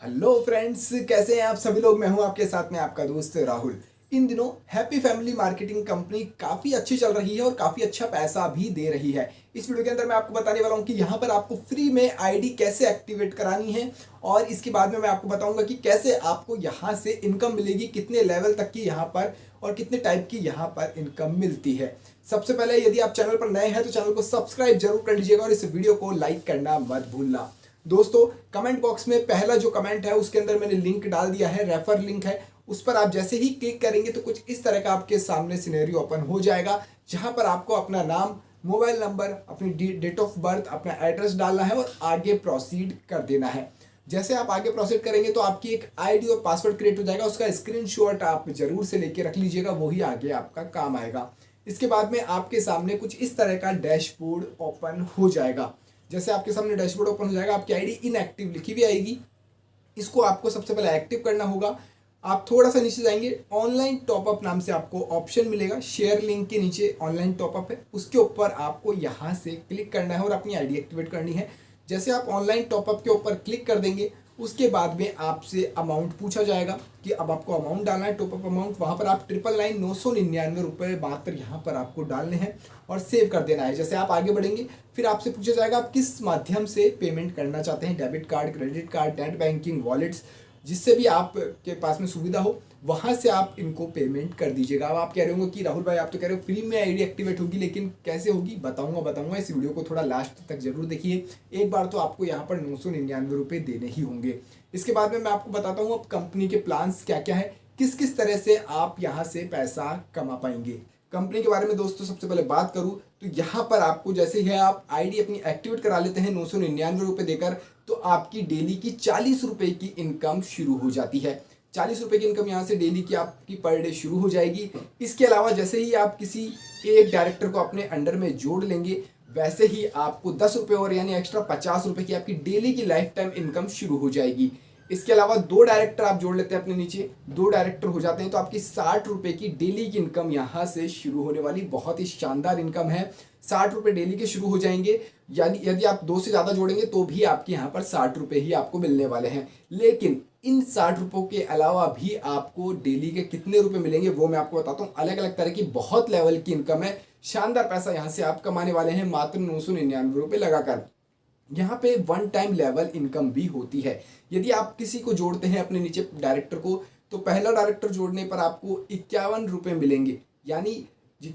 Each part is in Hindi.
हेलो फ्रेंड्स, कैसे हैं आप सभी लोग। मैं हूं आपके साथ में आपका दोस्त राहुल। इन दिनों हैप्पी फैमिली मार्केटिंग कंपनी काफ़ी अच्छी चल रही है और काफ़ी अच्छा पैसा भी दे रही है। इस वीडियो के अंदर मैं आपको बताने वाला हूं कि यहां पर आपको फ्री में आईडी कैसे एक्टिवेट करानी है और इसके बाद में मैं आपको बताऊंगा कि कैसे आपको यहां से इनकम मिलेगी, कितने लेवल तक की यहां पर और कितने टाइप की यहां पर इनकम मिलती है। सबसे पहले यदि आप चैनल पर नए हैं तो चैनल को सब्सक्राइब जरूर कर लीजिएगा और इस वीडियो को लाइक करना मत भूलना। दोस्तों, कमेंट बॉक्स में पहला जो कमेंट है उसके अंदर मैंने लिंक डाल दिया है, रेफर लिंक है। उस पर आप जैसे ही क्लिक करेंगे तो कुछ इस तरह का आपके सामने सिनेरियो ओपन हो जाएगा, जहां पर आपको अपना नाम, मोबाइल नंबर, अपनी डेट ऑफ बर्थ, अपना एड्रेस डालना है और आगे प्रोसीड कर देना है। जैसे आप आगे प्रोसीड करेंगे तो आपकी एक आईडी और पासवर्ड क्रिएट हो जाएगा। उसका स्क्रीनशॉट आप जरूर से लेके रख लीजिएगा, वही आगे आपका काम आएगा। इसके बाद में आपके सामने कुछ इस तरह का डैशबोर्ड ओपन हो जाएगा। जैसे आपके सामने डैशबोर्ड ओपन हो जाएगा, आपकी आईडी इनएक्टिव लिखी हुई आएगी। इसको आपको सबसे पहले एक्टिव करना होगा। आप थोड़ा सा नीचे जाएंगे, ऑनलाइन टॉपअप नाम से आपको ऑप्शन मिलेगा। शेयर लिंक के नीचे ऑनलाइन टॉपअप है, उसके ऊपर आपको यहाँ से क्लिक करना है और अपनी आईडी एक्टिवेट करनी है। जैसे आप ऑनलाइन टॉपअप के ऊपर क्लिक कर देंगे, उसके बाद में आपसे अमाउंट पूछा जाएगा कि अब आपको अमाउंट डालना है, टॉपअप अमाउंट। वहाँ पर आप 999 मात्र यहाँ पर आपको डालने हैं और सेव कर देना है। जैसे आप आगे बढ़ेंगे फिर आपसे पूछा जाएगा आप किस माध्यम से पेमेंट करना चाहते हैं, debit card, credit card, net banking, wallets, जिससे भी आपके पास में सुविधा हो वहाँ से आप इनको पेमेंट कर दीजिएगा। अब आप कह रहे होंगे कि राहुल भाई आप तो कह रहे हो फ्री में आईडी एक्टिवेट होगी, लेकिन कैसे होगी बताऊंगा। इस वीडियो को थोड़ा लास्ट तक जरूर देखिए। एक बार तो आपको यहाँ पर 999 देने ही होंगे। इसके बाद में मैं आपको बताता हूँ अब कंपनी के प्लान्स क्या क्या है, किस किस तरह से आप यहाँ से पैसा कमा पाएंगे। कंपनी के बारे में दोस्तों सबसे पहले बात करूँ तो यहाँ पर आपको जैसे ही आप आईडी अपनी एक्टिवेट करा लेते हैं 999 देकर, तो आपकी डेली की 40 रुपये की इनकम शुरू हो जाती है। 40 रुपये की इनकम यहाँ से डेली की आपकी पर डे शुरू हो जाएगी। इसके अलावा जैसे ही आप किसी एक डायरेक्टर को अपने अंडर में जोड़ लेंगे, वैसे ही आपको 10 रुपये और यानी एक्स्ट्रा 50 रुपये की आपकी डेली की लाइफ टाइम इनकम शुरू हो जाएगी। इसके अलावा 2 डायरेक्टर आप जोड़ लेते हैं अपने नीचे, 2 डायरेक्टर हो जाते हैं तो आपकी 60 रुपये की डेली की इनकम यहाँ से शुरू होने वाली। बहुत ही शानदार इनकम है, 60 रुपये डेली के शुरू हो जाएंगे। यानी यदि आप 2 से ज़्यादा जोड़ेंगे तो भी आपके यहाँ पर 60 रुपये ही आपको मिलने वाले हैं। लेकिन इन 60 रुपयों के अलावा भी आपको डेली के कितने रुपए मिलेंगे वो मैं आपको बताता हूँ। अलग अलग तरह की बहुत लेवल की इनकम है, शानदार पैसा यहाँ से आप कमाने वाले हैं मात्र 999 लगाकर। यहाँ पे वन टाइम लेवल इनकम भी होती है। यदि आप किसी को जोड़ते हैं अपने नीचे डायरेक्टर को, तो पहला डायरेक्टर जोड़ने पर आपको 51 रुपये मिलेंगे। यानी यदि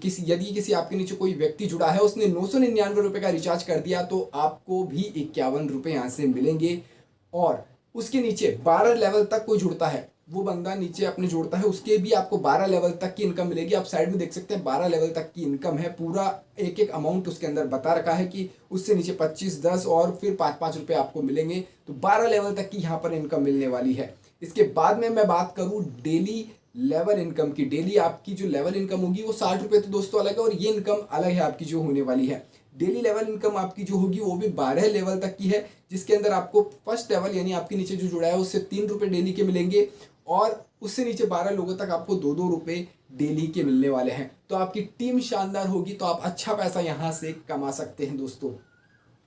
किसी आपके नीचे कोई व्यक्ति जुड़ा है, उसने 999 का रिचार्ज कर दिया तो आपको भी 51 रुपये यहाँ से मिलेंगे। और उसके नीचे 12 लेवल तक कोई जुड़ता है, वो बंदा नीचे अपने जोड़ता है, उसके भी आपको 12 लेवल तक की इनकम मिलेगी। आप साइड में देख सकते हैं 12 लेवल तक की इनकम है। पूरा एक एक अमाउंट उसके अंदर बता रखा है कि उससे नीचे 25, 10 और फिर 5-5 रुपये आपको मिलेंगे। तो 12 लेवल तक की यहाँ पर इनकम मिलने वाली है। इसके बाद में मैं बात करूँ डेली लेवल इनकम की। डेली आपकी जो लेवल इनकम होगी वो 60 रुपये तो दोस्तों अलग है, और ये इनकम अलग है आपकी जो होने वाली है। डेली लेवल इनकम आपकी जो होगी वो भी 12 लेवल तक की है, जिसके अंदर आपको फर्स्ट लेवल यानी आपके नीचे जो जुड़ा है उससे 3 रुपये डेली के मिलेंगे, और उससे नीचे 12 लोगों तक आपको 2-2 रुपये डेली के मिलने वाले हैं। तो आपकी टीम शानदार होगी तो आप अच्छा पैसा यहाँ से कमा सकते हैं दोस्तों।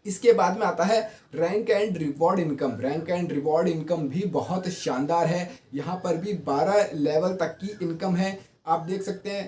इसके बाद में आता है rank and reward income. Rank and reward income भी बहुत शानदार है। यहाँ पर भी 12 लेवल तक की इनकम है। आप देख सकते हैं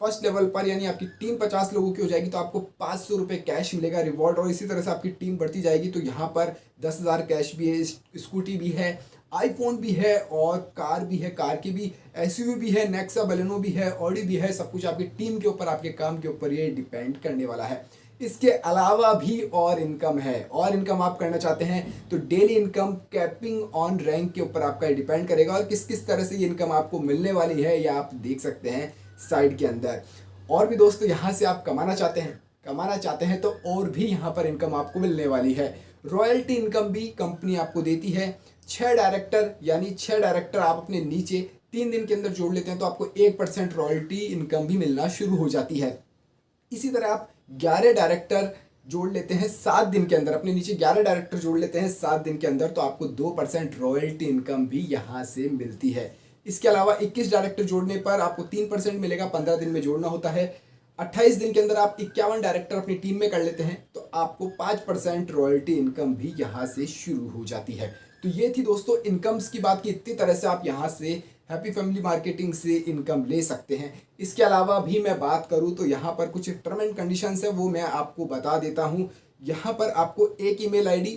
फर्स्ट लेवल पर यानी आपकी टीम 50 लोगों की हो जाएगी तो आपको 500 रुपये कैश मिलेगा रिवॉर्ड, और इसी तरह से आपकी टीम बढ़ती जाएगी तो यहाँ पर 10,000 कैश भी है, स्कूटी भी है, आईफोन भी है और कार भी है। कार की भी एसयूवी भी है, नेक्सा बलेनो भी है, ऑडी भी है। सब कुछ आपकी टीम के ऊपर, आपके काम के ऊपर ये डिपेंड करने वाला है। इसके अलावा भी और इनकम है, और इनकम आप करना चाहते हैं तो daily income capping on rank के ऊपर आपका डिपेंड करेगा, और किस किस तरह से ये इनकम आपको मिलने वाली है ये आप देख सकते हैं साइड के अंदर। और भी दोस्तों यहाँ से आप कमाना चाहते हैं तो और भी यहाँ पर इनकम आपको मिलने वाली है। रॉयल्टी इनकम भी कंपनी आपको देती है। 6 डायरेक्टर यानी 6 डायरेक्टर आप अपने नीचे 3 दिन के अंदर जोड़ लेते हैं तो आपको 1% रॉयल्टी इनकम भी मिलना शुरू हो जाती है। इसी तरह आप 11 डायरेक्टर जोड़ लेते हैं 7 दिन के अंदर, अपने नीचे 11 डायरेक्टर जोड़ लेते हैं 7 दिन के अंदर, तो आपको 2% रॉयल्टी इनकम भी यहाँ से मिलती है। इसके अलावा 21 डायरेक्टर जोड़ने पर आपको 3% मिलेगा, 15 दिन में जोड़ना होता है। 28 दिन के अंदर आप 51 डायरेक्टर अपनी टीम में कर लेते हैं तो आपको 5% रॉयल्टी इनकम भी यहाँ से शुरू हो जाती है। तो ये थी दोस्तों इनकम्स की बात, की इतनी तरह से आप यहाँ से हैप्पी फैमिली मार्केटिंग से इनकम ले सकते हैं। इसके अलावा भी मैं बात करूँ तो यहाँ पर कुछ टर्म एंड कंडीशंस है, वो मैं आपको बता देता हूँ। यहाँ पर आपको एक ईमेल आईडी,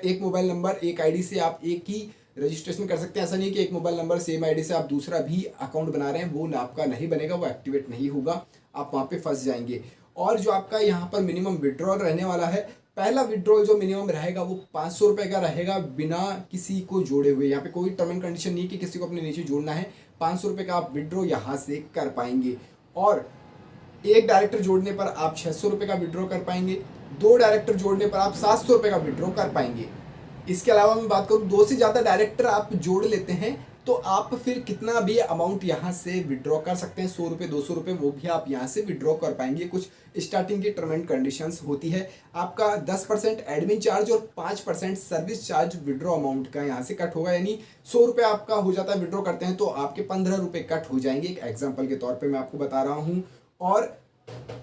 एक मोबाइल नंबर, एक आईडी से आप एक ही रजिस्ट्रेशन कर सकते हैं। ऐसा नहीं कि एक मोबाइल नंबर सेम आईडी से आप दूसरा भी अकाउंट बना रहे हैं, वो आपका नहीं बनेगा, वो एक्टिवेट नहीं होगा, आप वहाँ पे फंस जाएंगे। और जो आपका यहाँ पर मिनिमम विड्रॉल रहने वाला है, पहला विड्रॉल जो मिनिमम रहेगा वो 500 रुपये का रहेगा, बिना किसी को जोड़े हुए। यहाँ पे कोई टर्म एंड कंडीशन नहीं कि किसी को अपने नीचे जोड़ना है। 500 रुपये का आप विड्रॉ यहाँ से कर पाएंगे। और एक डायरेक्टर जोड़ने पर आप 600 रुपये का विड्रॉ कर पाएंगे। दो डायरेक्टर जोड़ने पर आप 700 रुपये का विड्रॉ कर पाएंगे। इसके अलावा मैं बात करूँ, दो से ज़्यादा डायरेक्टर आप जोड़ लेते हैं तो आप फिर कितना भी अमाउंट यहाँ से विड्रॉ कर सकते हैं, 100 रुपये 200 रुपये, वो भी आप यहाँ से विड्रॉ कर पाएंगे। कुछ स्टार्टिंग की टर्म एंड कंडीशंस होती है। आपका 10% एडमिन चार्ज और 5% सर्विस चार्ज विड्रॉ अमाउंट का यहाँ से कट होगा। यानी 100 रुपये आपका हो जाता है, विड्रॉ करते हैं तो आपके 15 रुपये कट हो जाएंगे। एक एग्जाम्पल के तौर पर मैं आपको बता रहा हूँ। और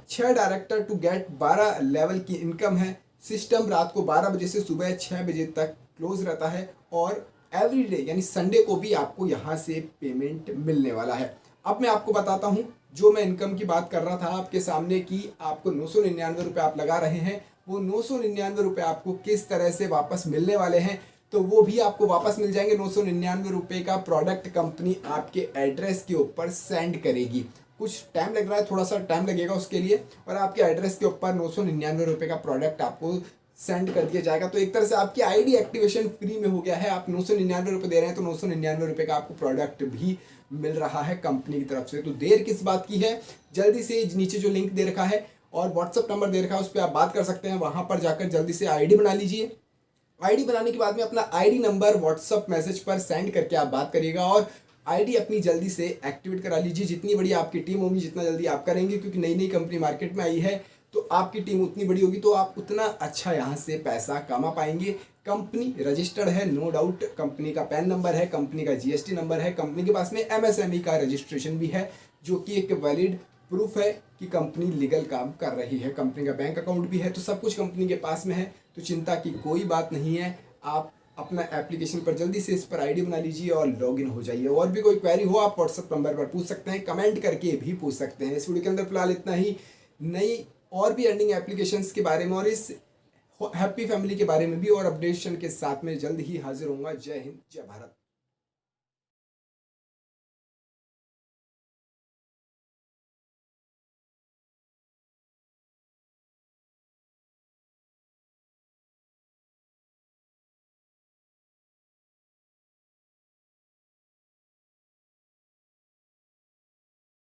6 डायरेक्टर टू गेट 12 लेवल की इनकम है। सिस्टम रात को 12 बजे से सुबह 6 बजे तक क्लोज रहता है। और एवरी डे यानी संडे को भी आपको यहाँ से पेमेंट मिलने वाला है। अब मैं आपको बताता हूँ, जो मैं इनकम की बात कर रहा था आपके सामने कि आपको 999 रुपये आप लगा रहे हैं, वो 999 रुपये आपको किस तरह से वापस मिलने वाले हैं। तो वो भी आपको वापस मिल जाएंगे। 999 रुपये का प्रोडक्ट कंपनी आपके एड्रेस के ऊपर सेंड करेगी। कुछ टाइम लग रहा है, थोड़ा सा टाइम लगेगा उसके लिए, और आपके एड्रेस के ऊपर 999 रुपये का प्रोडक्ट आपको सेंड कर दिया जाएगा। तो एक तरह से आपकी आईडी एक्टिवेशन फ्री में हो गया है। आप 999 रुपये दे रहे हैं तो 999 रुपये का आपको प्रोडक्ट भी मिल रहा है कंपनी की तरफ से। तो देर किस बात की है, जल्दी से नीचे जो लिंक दे रखा है और व्हाट्सअप नंबर दे रखा है, उस पर आप बात कर सकते हैं। वहाँ पर जाकर जल्दी से आईडी बना लीजिए। आईडी बनाने के बाद में अपना आईडी नंबर व्हाट्सअप मैसेज पर सेंड करके आप बात करिएगा और आईडी अपनी जल्दी से एक्टिवेट करा लीजिए। जितनी बड़ी आपकी टीम होगी, जितना जल्दी आप करेंगे, क्योंकि नई नई कंपनी मार्केट में आई है तो आपकी टीम उतनी बड़ी होगी तो आप उतना अच्छा यहाँ से पैसा कमा पाएंगे। कंपनी रजिस्टर्ड है, नो डाउट। कंपनी का पैन नंबर है, कंपनी का जीएसटी नंबर है, कंपनी के पास में एमएसएमई का रजिस्ट्रेशन भी है, जो कि एक वैलिड प्रूफ है कि कंपनी लीगल काम कर रही है। कंपनी का बैंक अकाउंट भी है, तो सब कुछ कंपनी के पास में है। तो चिंता की कोई बात नहीं है। आप अपना एप्लीकेशन पर जल्दी से इस पर आईडी बना लीजिए और लॉगिन हो जाइए। और भी कोई क्वेरी हो आप व्हाट्सएप नंबर पर पूछ सकते हैं, कमेंट करके भी पूछ सकते हैं। इस वीडियो के अंदर फिलहाल इतना ही। नई और भी अर्निंग एप्लीकेशंस के बारे में और इस हैप्पी फैमिली के बारे में भी और अपडेशन के साथ में जल्द ही हाजिर होऊंगा। जय हिंद, जय भारत।